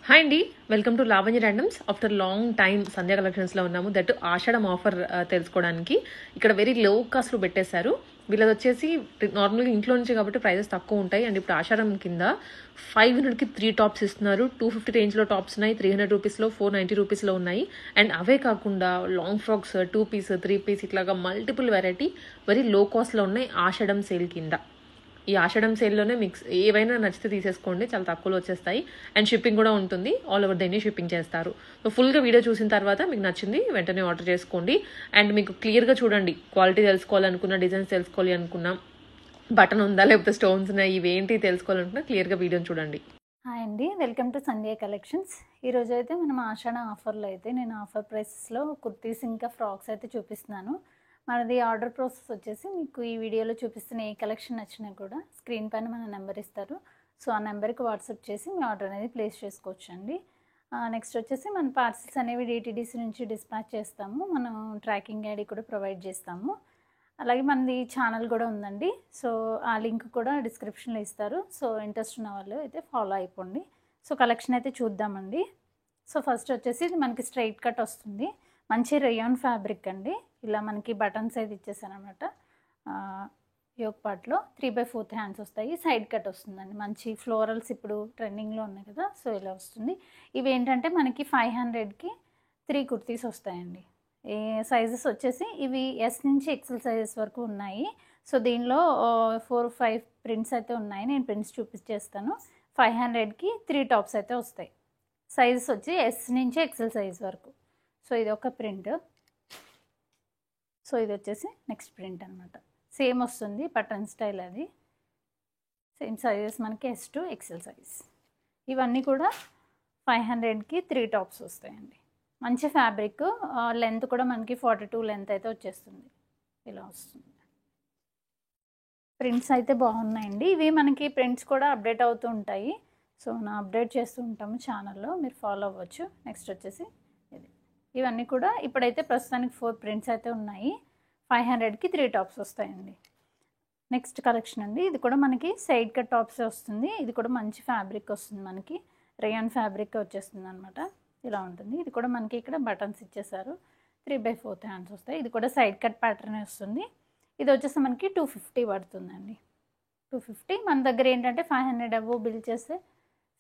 Hi అండి, welcome to Lavanya randoms. After long time Sandhya కలెక్షన్స్లో ఉన్నాము. దట్ ఆషాఢం ఆఫర్ తెలుసుకోవడానికి ఇక్కడ వెరీ లో కాస్ట్లో పెట్టేశారు. వీళ్ళది వచ్చేసి నార్మల్గా ఇంట్లో నుంచి కాబట్టి ప్రైజెస్ తక్కువ ఉంటాయి. అండ్ ఇప్పుడు ఆషాఢం కింద 500కి 3 టాప్స్ ఇస్తున్నారు. 250 రేంజ్లో టాప్స్ ఉన్నాయి, 300 రూపీస్లో, 490 రూపీస్లో ఉన్నాయి. అండ్ అవే కాకుండా లాంగ్ ఫ్రాక్స్ 2 పీస్ 3 పీస్ ఇట్లాగా మల్టిపుల్ వెరైటీ వెరీ లో కాస్ట్లో ఉన్నాయి ఆషాఢం సేల్ కింద. ఈ ఆషాఢం సేల్లోనే మీకు ఏవైనా నచ్చితే తీసేసుకోండి, చాలా తక్కువలో వచ్చేస్తాయి. అండ్ షిప్పింగ్ కూడా ఉంటుంది, all over the India shipping చేస్తారు. సో ఫుల్గా వీడియో చూసిన తర్వాత మీకు నచ్చింది వెంటనే ఆర్డర్ చేసుకోండి. అండ్ మీకు క్లియర్గా చూడండి, క్వాలిటీ తెలుసుకోవాలనుకున్నా, డిజైన్స్ తెలుసుకోవాలి అనుకున్నా, బటన్ ఉందా లేకపోతే స్టోన్స్ ఉన్నాయి, ఇవేంటి తెలుసుకోవాలనుకున్నా క్లియర్గా వీడియోని చూడండి. హాయ్ అండి, వెల్కమ్ టు సంధ్య కలెక్షన్స్. ఈరోజు అయితే మనం ఆషాఢ ఆఫర్లో అయితే నేను ఆఫర్ ప్రైసెస్లో కుర్తీస్ ఇంకా ఫ్రాక్స్ అయితే చూపిస్తున్నాను. మనది ఆర్డర్ ప్రాసెస్ వచ్చేసి మీకు ఈ వీడియోలో చూపిస్తున్న ఏ కలెక్షన్ నచ్చినా కూడా స్క్రీన్ పైన మన నెంబర్ ఇస్తారు. సో ఆ నెంబర్కి వాట్సాప్ చేసి మీ ఆర్డర్ అనేది ప్లేస్ చేసుకోవచ్చు అండి. నెక్స్ట్ వచ్చేసి మన పార్సిల్స్ అనేవి డిటీడీసీ నుంచి డిస్పాచ్ చేస్తాము. మనం ట్రాకింగ్ ఐడి కూడా ప్రొవైడ్ చేస్తాము. అలాగే మనది ఛానల్ కూడా ఉందండి. సో ఆ లింక్ కూడా డిస్క్రిప్షన్లో ఇస్తారు. సో ఇంట్రెస్ట్ ఉన్న వాళ్ళు అయితే ఫాలో అయిపోండి. సో కలెక్షన్ అయితే చూద్దామండి. సో ఫస్ట్ వచ్చేసి ఇది మనకి స్ట్రైట్ కట్ వస్తుంది, మంచి రేయాన్ ఫ్యాబ్రిక్ అండి. ఇలా మనకి బటన్స్ అయితే ఇచ్చేసాను అనమాట. యోక్ పార్ట్లో 3/4 హ్యాండ్స్ వస్తాయి, సైడ్ కట్ వస్తుందండి. మంచి ఫ్లోరల్స్ ఇప్పుడు ట్రెండింగ్లో ఉన్నాయి కదా, సో ఇలా వస్తుంది. ఇవి ఏంటంటే మనకి 500కి 3 కుర్తీస్ వస్తాయండి. ఏ సైజెస్ వచ్చేసి ఇవి ఎస్ నుంచి ఎక్సెల్ సైజెస్ వరకు ఉన్నాయి. సో దీనిలో 4-5 ప్రింట్స్ అయితే ఉన్నాయి. నేను ప్రింట్స్ చూపించేస్తాను. 500కి 3 టాప్స్ అయితే వస్తాయి. సైజెస్ వచ్చి ఎస్ నుంచి ఎక్సెల్ సైజ్ వరకు. సో ఇది ఒక ప్రింట్. సో ఇది వచ్చేసి నెక్స్ట్ ప్రింట్ అనమాట. సేమ్ వస్తుంది బటన్ స్టైల్, అది సేమ్ సైజెస్ మనకి ఎస్ టు ఎక్సెల్ సైజ్. ఇవన్నీ కూడా 500కి 3 టాప్స్ వస్తాయండి. మంచి ఫ్యాబ్రిక్, లెంత్ కూడా మనకి 42 లెంత్ అయితే వచ్చేస్తుంది. ఇలా వస్తుంది. ప్రింట్స్ అయితే బాగున్నాయండి. ఇవి మనకి ప్రింట్స్ కూడా అప్డేట్ అవుతూ ఉంటాయి. సో మనం అప్డేట్ చేస్తూ ఉంటాము ఛానల్లో, మీరు ఫాలో అవ్వచ్చు. నెక్స్ట్ వచ్చేసి ఇది. ఇవన్నీ కూడా ఇప్పుడైతే ప్రస్తుతానికి 4 ప్రింట్స్ అయితే ఉన్నాయి. 500కి 3 టాప్స్ వస్తాయండి. నెక్స్ట్ కలెక్షన్ అండి. ఇది కూడా మనకి సైడ్ కట్ టాప్స్ వస్తుంది. ఇది కూడా మంచి ఫ్యాబ్రిక్ వస్తుంది, మనకి రేయాన్ ఫ్యాబ్రిక్ వచ్చేస్తుంది అనమాట. ఇలా ఉంటుంది. ఇది కూడా మనకి ఇక్కడ బటన్స్ ఇచ్చేసారు. 3/4 హ్యాండ్స్ వస్తాయి. ఇది కూడా సైడ్ కట్ ప్యాటర్న్ వస్తుంది. ఇది వచ్చేసి మనకి 250 పడుతుందండి. 250. మన దగ్గర ఏంటంటే 500 అబోవ్ బిల్ చేస్తే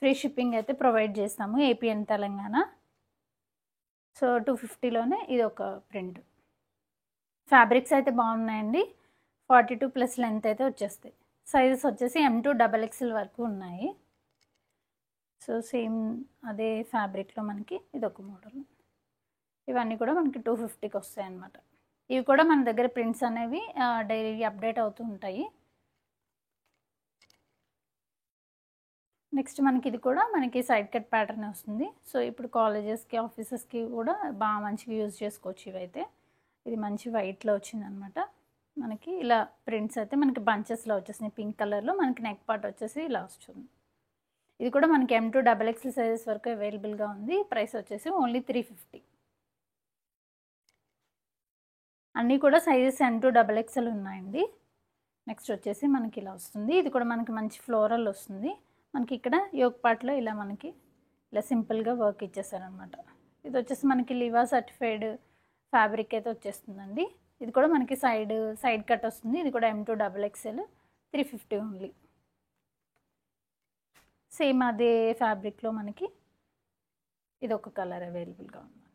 ఫ్రీ షిప్పింగ్ అయితే ప్రొవైడ్ చేస్తాము, ఏపీ అండ్ తెలంగాణ. సో 250లోనే ఇది ఒక ప్రింట్. ఫ్యాబ్రిక్స్ అయితే బాగున్నాయండి. 42+ లెంత్ అయితే వచ్చేస్తాయి. సైజెస్ వచ్చేసి M2 XXL వరకు ఉన్నాయి. సో సేమ్ అదే ఫ్యాబ్రిక్లో మనకి ఇదొక మోడల్. ఇవన్నీ కూడా మనకి 250కి వస్తాయి అన్నమాట. ఇవి కూడా మన దగ్గర ప్రింట్స్ అనేవి డైలీ అప్డేట్ అవుతూ ఉంటాయి. నెక్స్ట్ మనకి ఇది కూడా మనకి సైడ్ కట్ ప్యాటర్న్ వస్తుంది. సో ఇప్పుడు కాలేజెస్కి, ఆఫీసెస్కి కూడా బాగా మంచిగా యూజ్ చేసుకోవచ్చు ఇవైతే. ఇది మంచి వైట్లో వచ్చిందనమాట. మనకి ఇలా ప్రింట్స్ అయితే మనకి బంచెస్లో వచ్చేసినాయి. పింక్ కలర్లో మనకి నెక్ పార్ట్ వచ్చేసి ఇలా వస్తుంది. ఇది కూడా మనకి M2 XXL సైజెస్ వరకు అవైలబుల్గా ఉంది. ప్రైస్ వచ్చేసి ఓన్లీ 350. అన్నీ కూడా సైజెస్ M2 XXL ఉన్నాయండి. నెక్స్ట్ వచ్చేసి మనకి ఇలా వస్తుంది. ఇది కూడా మనకి మంచి ఫ్లోరల్ వస్తుంది. మనకి ఇక్కడ యోక్ పార్ట్లో ఇలా మనకి ఇలా సింపుల్గా వర్క్ ఇచ్చేసారనమాట. ఇది వచ్చేసి మనకి లివా సర్టిఫైడ్ ఫ్యాబ్రిక్ అయితే వచ్చేస్తుందండి. ఇది కూడా మనకి సైడ్ కట్ వస్తుంది. ఇది కూడా M2 XXL 350 ఓన్లీ. సేమ్ అదే ఫ్యాబ్రిక్లో మనకి ఇది ఒక కలర్ అవైలబుల్గా ఉందండి.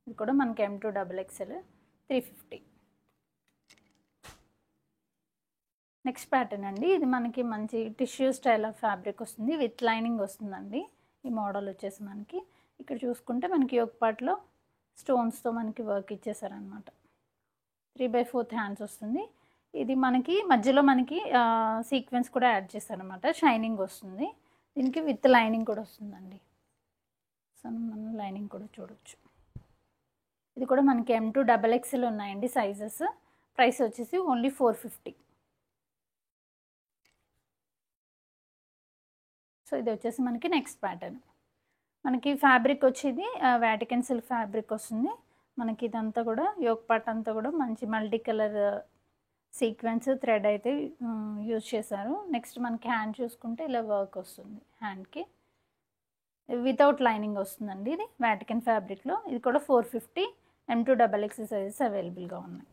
ఇది కూడా మనకి M2 XXL 350. నెక్స్ట్ ప్యాటర్న్ అండి. ఇది మనకి మంచి టిష్యూ స్టైల్ ఆఫ్ ఫ్యాబ్రిక్ వస్తుంది, విత్ లైనింగ్ వస్తుందండి. ఈ మోడల్ వచ్చేసి మనకి ఇక్కడ చూసుకుంటే మనకి యోక్ పార్ట్లో స్టోన్స్తో మనకి వర్క్ ఇచ్చేసారనమాట. 3/4 హ్యాండ్స్ వస్తుంది. ఇది మనకి మధ్యలో మనకి సీక్వెన్స్ కూడా యాడ్ చేశారనమాట. షైనింగ్ వస్తుంది. దీనికి విత్ లైనింగ్ కూడా వస్తుందండి. సో మనం లైనింగ్ కూడా చూడొచ్చు. ఇది కూడా మనకి M2 XXL ఉన్నాయండి సైజెస్. ప్రైస్ వచ్చేసి ఓన్లీ 450. సో ఇది వచ్చేసి మనకి నెక్స్ట్ ప్యాటర్న్. మనకి ఫ్యాబ్రిక్ వచ్చేది వాటికన్ సిల్క్ ఫ్యాబ్రిక్ వస్తుంది. మనకి ఇదంతా కూడా యోక్ పార్ట్ అంతా కూడా మంచి మల్టీ కలర్ సీక్వెన్స్ థ్రెడ్ అయితే యూజ్ చేశారు. నెక్స్ట్ మనకి హ్యాండ్ చూసుకుంటే ఇలా వర్క్ వస్తుంది హ్యాండ్కి. వితౌట్ లైనింగ్ వస్తుందండి. ఇది వాటికన్ ఫ్యాబ్రిక్లో. ఇది కూడా 450 M2XX సైజెస్ అవైలబుల్గా ఉన్నాయి.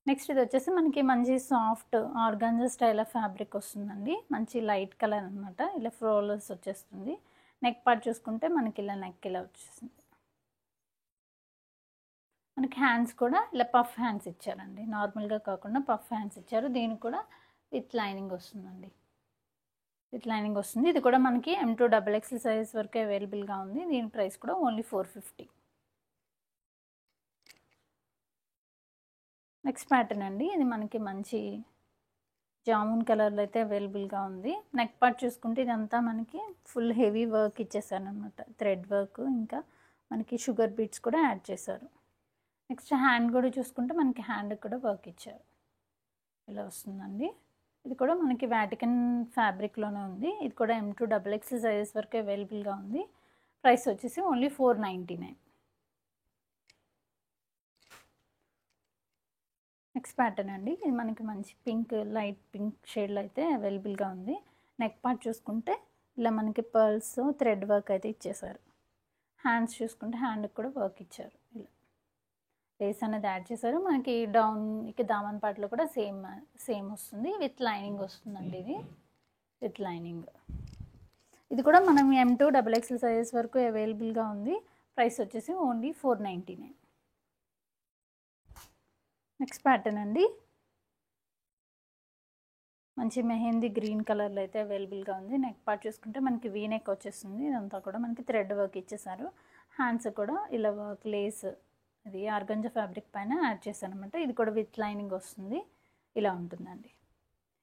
నెక్స్ట్ ఇది వచ్చేసి మనకి మంచి soft organza style of fabric వస్తుందండి. మంచి లైట్ కలర్ అనమాట. ఇలా ఫ్లోలర్స్ వచ్చేస్తుంది. నెక్ పార్ట్ చూసుకుంటే మనకి ఇలా నెక్ ఇలా వచ్చేసింది. మనకి హ్యాండ్స్ కూడా ఇలా పఫ్ హ్యాండ్స్ ఇచ్చారండి. నార్మల్గా కాకుండా పఫ్ హ్యాండ్స్ ఇచ్చారు. దీనికి కూడా విత్ లైనింగ్ వస్తుందండి. విత్ లైనింగ్ వస్తుంది. ఇది కూడా మనకి M2XX సైజ్ వరకు అవైలబుల్గా ఉంది. దీని ప్రైస్ కూడా ఓన్లీ 450. నెక్స్ట్ ప్యాటర్న్ అండి. ఇది మనకి మంచి జామున్ కలర్లో అయితే అవైలబుల్గా ఉంది. నెక్ పార్ట్ చూసుకుంటే ఇదంతా మనకి ఫుల్ హెవీ వర్క్ ఇచ్చేసారు అనమాట. థ్రెడ్ వర్క్, ఇంకా మనకి షుగర్ బీట్స్ కూడా యాడ్ చేశారు. నెక్స్ట్ హ్యాండ్ కూడా చూసుకుంటే మనకి హ్యాండ్ కూడా వర్క్ ఇచ్చారు. ఇలా వస్తుందండి. ఇది కూడా మనకి వాటికన్ ఫ్యాబ్రిక్లోనే ఉంది. ఇది కూడా M2XX సైజెస్ వరకు అవైలబుల్గా ఉంది. ప్రైస్ వచ్చేసి ఓన్లీ 499. నెక్స్ట్ ప్యాటర్న్ అండి. ఇది మనకి మంచి పింక్, లైట్ పింక్ షేడ్లో అయితే అవైలబుల్గా ఉంది. నెక్ పార్ట్ చూసుకుంటే ఇలా మనకి పర్ల్స్ థ్రెడ్ వర్క్ అయితే ఇచ్చేసారు. హ్యాండ్స్ చూసుకుంటే హ్యాండ్కి కూడా వర్క్ ఇచ్చారు. ఇలా లేస్ అనేది యాడ్ చేశారు. మనకి డౌన్ ఇక దామన్ పార్ట్లో కూడా సేమ్ వస్తుంది. విత్ లైనింగ్ వస్తుందండి. ఇది విత్ లైనింగ్. ఇది కూడా మనం M2XX సైజెస్ వరకు అవైలబుల్గా ఉంది. ప్రైస్ వచ్చేసి ఓన్లీ 499. నెక్స్ట్ ప్యాటర్న్ అండి. మంచి మెహందీ గ్రీన్ కలర్లో అయితే అవైలబుల్గా ఉంది. నెక్ పార్ట్ చూసుకుంటే మనకి వీ నెక్ వచ్చేస్తుంది. ఇదంతా కూడా మనకి థ్రెడ్ వర్క్ ఇచ్చేసారు. హ్యాండ్స్ కూడా ఇలా వర్క్ లేస్ అది ఆర్గంజా ఫ్యాబ్రిక్ పైన యాడ్ చేశాను అనమాట. ఇది కూడా విత్ లైనింగ్ వస్తుంది. ఇలా ఉంటుందండి.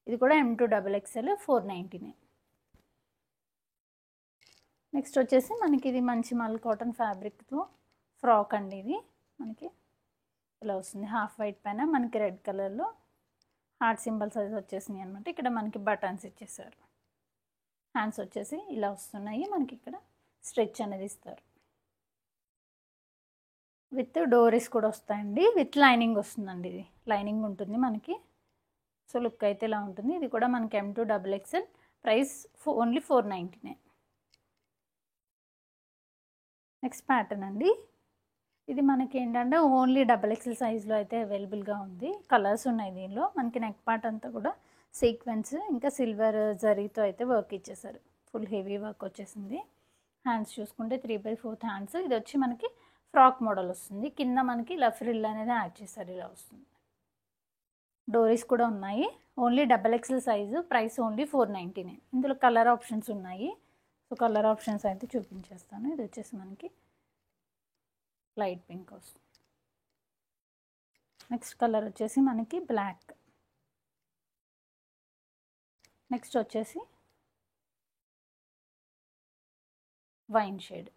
ఇది కూడా M2XXL 499. నెక్స్ట్ వచ్చేసి మనకి ఇది మంచి మల్ కాటన్ ఫ్యాబ్రిక్తో ఫ్రాక్ అండి. ఇది మనకి ఇలా వస్తుంది. హాఫ్ వైట్ పైన మనకి రెడ్ కలర్లో హార్ట్ సింబల్స్ అది వచ్చేసినాయి అనమాట. ఇక్కడ మనకి బటన్స్ ఇచ్చేసారు. హ్యాండ్స్ వచ్చేసి ఇలా వస్తున్నాయి. మనకి ఇక్కడ స్ట్రెచ్ అనేది ఇస్తారు. విత్ డోరీస్ కూడా వస్తాయండి. విత్ లైనింగ్ వస్తుందండి. ఇది లైనింగ్ ఉంటుంది మనకి. సో లుక్ అయితే ఇలా ఉంటుంది. ఇది కూడా మనకి M2XXL. Price only 499. Next pattern అండి. ఇది మనకి ఏంటంటే ఓన్లీ XXL సైజ్లో అయితే అవైలబుల్గా ఉంది. కలర్స్ ఉన్నాయి దీనిలో. మనకి నెక్ పార్ట్ అంతా కూడా సీక్వెన్స్ ఇంకా సిల్వర్ జరీతో అయితే వర్క్ ఇచ్చేసారు. ఫుల్ హెవీ వర్క్ వచ్చేసింది. హ్యాండ్స్ చూసుకుంటే 3/4 హ్యాండ్స్. ఇది వచ్చి మనకి ఫ్రాక్ మోడల్ వస్తుంది. కింద మనకి ఇలా ఫ్రిల్ అనేది యాడ్ చేశారు. ఇలా వస్తుంది. డోరీస్ కూడా ఉన్నాయి. Only XXL size. Price only 499. ఇందులో కలర్ ఆప్షన్స్ ఉన్నాయి. సో కలర్ ఆప్షన్స్ అయితే చూపించేస్తాను. ఇది వచ్చేసి మనకి లైట్ పింక్ వస్తుంది. నెక్స్ట్ కలర్ వచ్చేసి మనకి బ్లాక్. నెక్స్ట్ వచ్చేసి వైన్ షేడ్.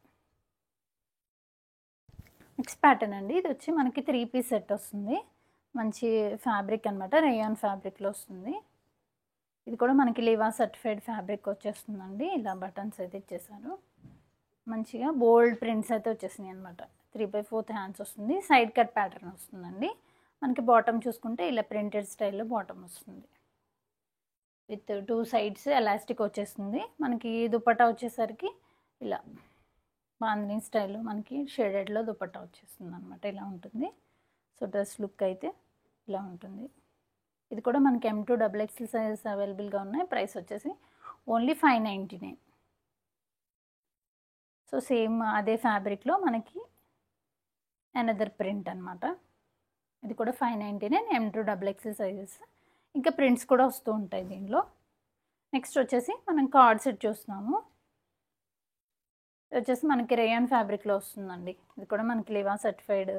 నెక్స్ట్ ప్యాటర్న్ అండి. ఇది వచ్చి మనకి 3 పీస్ సెట్ వస్తుంది. మంచి ఫ్యాబ్రిక్ అనమాట. రేయాన్ ఫ్యాబ్రిక్లో వస్తుంది. ఇది కూడా మనకి లివా సర్టిఫైడ్ ఫ్యాబ్రిక్ వచ్చేస్తుందండి. ఇలా బటన్స్ అయితే ఇచ్చేసారు. మంచిగా బోల్డ్ ప్రింట్స్ అయితే వచ్చేసినాయి అనమాట. 3/4 హ్యాండ్స్ వస్తుంది. సైడ్ కట్ ప్యాటర్న్ వస్తుందండి. మనకి బాటమ్ చూసుకుంటే ఇలా ప్రింటెడ్ స్టైల్లో బాటమ్ వస్తుంది. విత్ 2 సైడ్స్ ఎలాస్టిక్ వచ్చేస్తుంది. మనకి దుపట్టా వచ్చేసరికి ఇలా బాందినీ స్టైల్లో మనకి షేడెడ్లో దుపట్టా వచ్చేస్తుంది అనమాట. ఇలా ఉంటుంది. సో డ్రెస్ లుక్ అయితే ఇలా ఉంటుంది. ఇది కూడా మనకి M2XXL సైజెస్ అవైలబుల్గా ఉన్నాయి. ప్రైస్ వచ్చేసి ఓన్లీ 599. సో సేమ్ అదే ఫ్యాబ్రిక్లో మనకి అనదర్ ప్రింట్ అనమాట. ఇది కూడా 599 M2XXL సైజెస్. ఇంకా ప్రింట్స్ కూడా వస్తూ ఉంటాయి దీనిలో. నెక్స్ట్ వచ్చేసి మనం కార్డ్ సెట్ చూస్తున్నాము. ఇది వచ్చేసి మనకి రేయాన్ ఫ్యాబ్రిక్లో వస్తుందండి. ఇది కూడా మనకి లివా సర్టిఫైడ్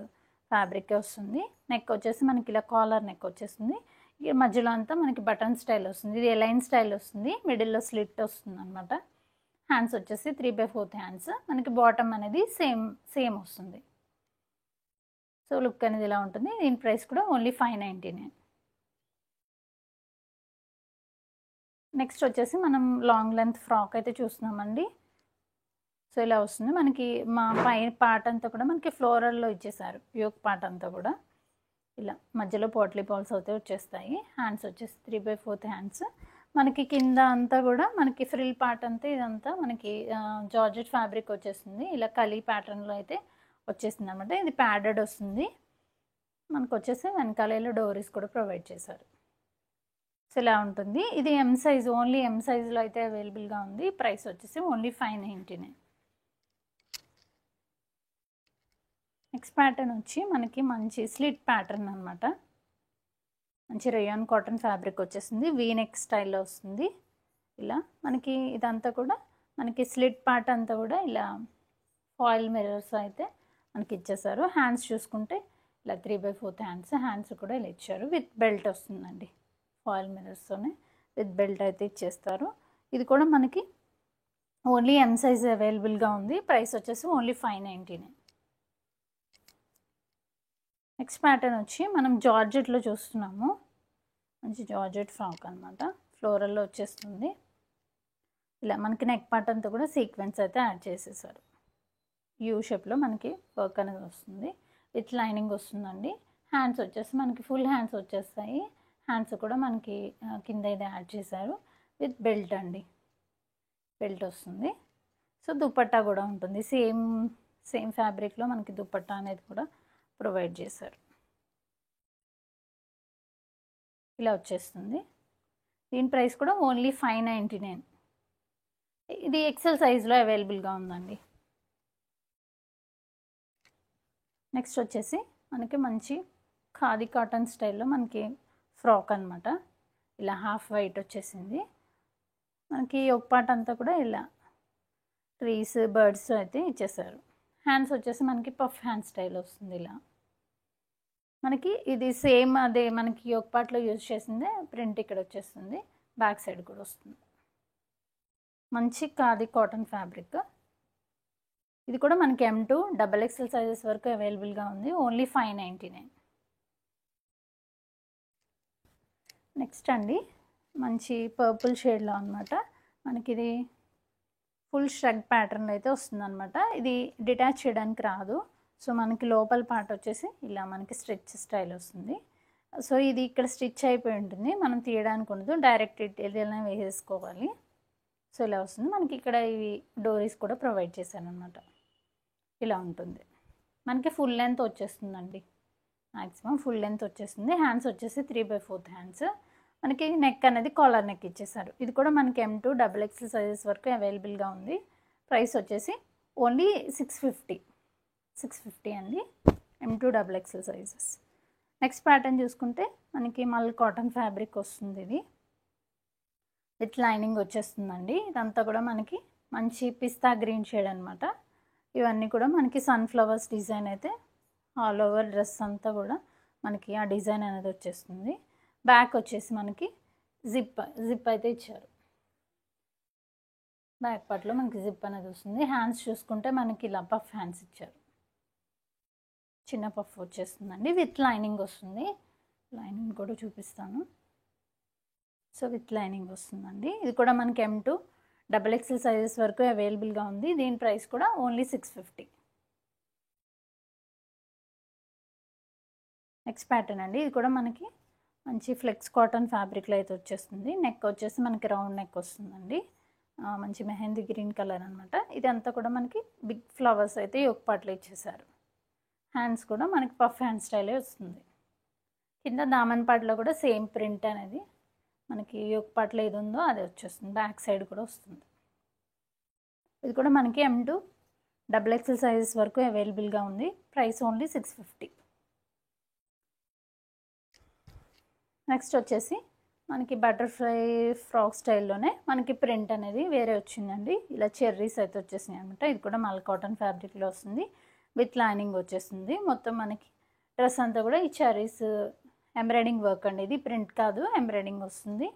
ఫ్యాబ్రికే వస్తుంది. నెక్ వచ్చేసి మనకి ఇలా కాలర్ నెక్ వచ్చేస్తుంది. ఈ మధ్యలో అంతా మనకి బటన్ స్టైల్ వస్తుంది. ఇది ఎలైన్ స్టైల్ వస్తుంది. మిడిల్లో స్లిట్ వస్తుంది అనమాట. హ్యాండ్స్ వచ్చేసి 3/4 హ్యాండ్స్. మనకి బాటమ్ అనేది సేమ్ వస్తుంది. సో లుక్ అనేది ఇలా ఉంటుంది. దీని ప్రైస్ కూడా ఓన్లీ 599. నెక్స్ట్ వచ్చేసి మనం లాంగ్ లెంత్ ఫ్రాక్ అయితే చూస్తున్నామండి. సో ఇలా వస్తుంది. మనకి మా పై పార్ట్ అంతా కూడా మనకి ఫ్లోరల్లో ఇచ్చేసారు. యోక్ పార్ట్ అంతా కూడా ఇలా మధ్యలో పోట్లీ బాల్స్ అయితే వచ్చేస్తాయి. హ్యాండ్స్ వచ్చేసి 3/4 హ్యాండ్స్. మనకి కింద అంతా కూడా మనకి ఫ్రిల్ పార్ట్ అంతా ఇదంతా మనకి జార్జెట్ ఫ్యాబ్రిక్ వచ్చేస్తుంది. ఇలా కలీ ప్యాటర్న్లో అయితే వచ్చేస్తుంది అనమాట. ఇది ప్యాడెడ్ వస్తుంది. మనకు వచ్చేసి వెనకాల డోరీస్ కూడా ప్రొవైడ్ చేశారు. సో ఇలా ఉంటుంది. ఇది ఎం సైజ్, ఓన్లీ ఎం సైజులో అయితే అవైలబుల్గా ఉంది. ప్రైస్ వచ్చేసి ఓన్లీ 599. నెక్స్ట్ ప్యాటర్న్ వచ్చి మనకి మంచి స్లిట్ ప్యాటర్న్ అనమాట. మంచి రేయాన్ కాటన్ ఫ్యాబ్రిక్ వచ్చేసింది. వీనెక్ స్టైల్లో వస్తుంది. ఇలా మనకి ఇదంతా కూడా మనకి స్లిట్ పార్ట్ అంతా కూడా ఇలా ఫాయిల్ మిర్రర్స్ అయితే మనకి ఇచ్చేసారు. హ్యాండ్స్ చూసుకుంటే ఇలా 3/4 హ్యాండ్స్ కూడా ఇలా ఇచ్చారు. విత్ బెల్ట్ వస్తుందండి. ఫాయిల్ మిర్రర్స్తోనే విత్ బెల్ట్ అయితే ఇచ్చేస్తారు. ఇది కూడా మనకి ఓన్లీ ఎం సైజ్ అవైలబుల్గా ఉంది. ప్రైస్ వచ్చేసి ఓన్లీ 599. నెక్స్ట్ ప్యాటర్న్ వచ్చి మనం జార్జెట్లో చూస్తున్నాము. మంచి జార్జెట్ ఫ్రాక్ అనమాట. ఫ్లోరల్లో వచ్చేస్తుంది. ఇలా మనకి నెక్ పార్ట్ అంతా కూడా సీక్వెన్స్ అయితే యాడ్ చేసేసారు. యూ షేప్లో మనకి వర్క్ అనేది వస్తుంది. విత్ లైనింగ్ వస్తుందండి. హ్యాండ్స్ వచ్చేసి మనకి ఫుల్ హ్యాండ్స్ వచ్చేస్తాయి. హ్యాండ్స్ కూడా మనకి కింద ఇది యాడ్ చేశారు. విత్ బెల్ట్ అండి. బెల్ట్ వస్తుంది. సో దుపట్టా కూడా ఉంటుంది. సేమ్ ఫ్యాబ్రిక్లో మనకి దుపట్టా అనేది కూడా ప్రొవైడ్ చేశారు. ఇలా వచ్చేస్తుంది. దీని ప్రైస్ కూడా ఓన్లీ 599. ఇది ఎక్సెల్ సైజ్లో అవైలబుల్గా ఉందండి. నెక్స్ట్ వచ్చేసి మనకి మంచి ఖాదీ కాటన్ స్టైల్లో మనకి ఫ్రాక్ అనమాట. ఇలా హాఫ్ వైట్ వచ్చేసింది. మనకి ఒక పార్ట్ అంతా కూడా ఇలా ట్రీస్ బర్డ్స్ అయితే ఇచ్చేసారు. హ్యాండ్స్ వచ్చేసి మనకి పఫ్ హ్యాండ్ స్టైల్ వస్తుంది. ఇలా మనకి ఇది సేమ్ అదే మనకి ఒక పార్ట్లో యూజ్ చేసిందే ప్రింట్ ఇక్కడ వచ్చేస్తుంది. బ్యాక్ సైడ్ కూడా వస్తుంది. మంచి ఖాదీ కాటన్ ఫ్యాబ్రిక్. ఇది కూడా మనకి M2 XXL సైజెస్ వరకు అవైలబుల్గా ఉంది. ఓన్లీ 599. నెక్స్ట్ అండి మంచి పర్పుల్ షేడ్లో అనమాట. మనకి ఇది ఫుల్ షగ్ ప్యాటర్న్ అయితే వస్తుంది అనమాట. ఇది డిటాచ్ చేయడానికి రాదు. సో మనకి లోపల పార్ట్ వచ్చేసి ఇలా మనకి స్టిచ్ స్టైల్ వస్తుంది. సో ఇది ఇక్కడ స్టిచ్ అయిపోయి ఉంటుంది. మనం తీయడానికి ఉండదు. డైరెక్ట్ ఏదైనా వేసేసుకోవాలి. సో ఇలా వస్తుంది. మనకి ఇక్కడ ఇవి డోరీస్ కూడా ప్రొవైడ్ చేశాను అనమాట. ఇలా ఉంటుంది. మనకి ఫుల్ లెంత్ వచ్చేస్తుందండి. మ్యాక్సిమం ఫుల్ లెంత్ వచ్చేస్తుంది. హ్యాండ్స్ వచ్చేసి 3/4 హ్యాండ్స్. మనకి నెక్ అనేది కాలర్ నెక్ ఇచ్చేసారు. ఇది కూడా మనకి M2 XXL సైజెస్ వరకు అవైలబుల్గా ఉంది. ప్రైస్ వచ్చేసి ఓన్లీ 650 అండి. M2 XXL sizes. Next pattern చూసుకుంటే మనకి మల్ కాటన్ ఫ్యాబ్రిక్ వస్తుంది. ఇది విత్ లైనింగ్ వచ్చేస్తుందండి. ఇదంతా కూడా మనకి మంచి పిస్తా గ్రీన్ షేడ్ అనమాట. ఇవన్నీ కూడా మనకి సన్ఫ్లవర్స్ డిజైన్ అయితే ఆల్ ఓవర్ డ్రెస్ అంతా కూడా మనకి ఆ డిజైన్ అనేది వచ్చేస్తుంది. బ్యాక్ వచ్చేసి మనకి జిప్ అయితే ఇచ్చారు. బ్యాక్ పార్ట్లో మనకి జిప్ అనేది వస్తుంది. హ్యాండ్స్ చూసుకుంటే మనకి ఇలా పఫ్ హ్యాండ్స్ ఇచ్చారు. చిన్న పఫ్ వచ్చేస్తుందండి. విత్ లైనింగ్ వస్తుంది. లైనింగ్ కూడా చూపిస్తాను. సో విత్ లైనింగ్ వస్తుందండి. ఇది కూడా మనకి M2 XXL సైజెస్ వరకు అవైలబుల్గా ఉంది. దీని ప్రైస్ కూడా ఓన్లీ 650. నెక్స్ట్ ప్యాటర్న్ అండి. ఇది కూడా మనకి మంచి ఫ్లెక్స్ కాటన్ ఫ్యాబ్రిక్లో అయితే వచ్చేస్తుంది. నెక్ వచ్చేసి మనకి రౌండ్ నెక్ వస్తుందండి. మంచి మెహందీ గ్రీన్ కలర్ అనమాట. ఇదంతా కూడా మనకి బిగ్ ఫ్లవర్స్ అయితే ఒక పార్ట్లో ఇచ్చేసారు. హ్యాండ్స్ కూడా మనకి పఫ్ హ్యాండ్ స్టైలే వస్తుంది. కింద దామన్ పార్ట్లో కూడా సేమ్ ప్రింట్ అనేది మనకి ఒక పార్ట్లో ఏది ఉందో అదే వచ్చేస్తుంది. బ్యాక్ సైడ్ కూడా వస్తుంది. ఇది కూడా మనకి M2 XXL సైజెస్ వరకు అవైలబుల్గా ఉంది. Price only 650. నెక్స్ట్ వచ్చేసి మనకి బటర్ఫ్లై ఫ్రాక్ స్టైల్లోనే మనకి ప్రింట్ అనేది వేరే వచ్చిందండి. ఇలా చెర్రీస్ అయితే వచ్చేసినాయి అనమాట. ఇది కూడా మల్ కాటన్ ఫ్యాబ్రిక్లో వస్తుంది. విత్ లైనింగ్ వచ్చేస్తుంది. మొత్తం మనకి డ్రెస్ అంతా కూడా ఈ చెర్రీస్ ఎంబ్రాయిడింగ్ వర్క్ అండి. ఇది ప్రింట్ కాదు, ఎంబ్రాయిడింగ్ వస్తుంది.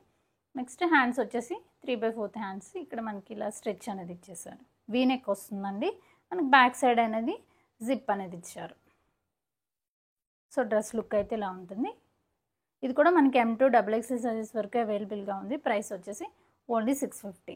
నెక్స్ట్ హ్యాండ్స్ వచ్చేసి 3/4 హ్యాండ్స్. ఇక్కడ మనకి ఇలా స్ట్రెచ్ అనేది ఇచ్చేసారు. వీనెక్ వస్తుందండి. మనకి బ్యాక్ సైడ్ అనేది జిప్ అనేది ఇచ్చారు. సో డ్రెస్ లుక్ అయితే ఇలా ఉంటుంది. ఇది కూడా మనకి M2 XXL సైజెస్ వరకు అవైలబుల్గా ఉంది. ప్రైస్ వచ్చేసి ఓన్లీ 650.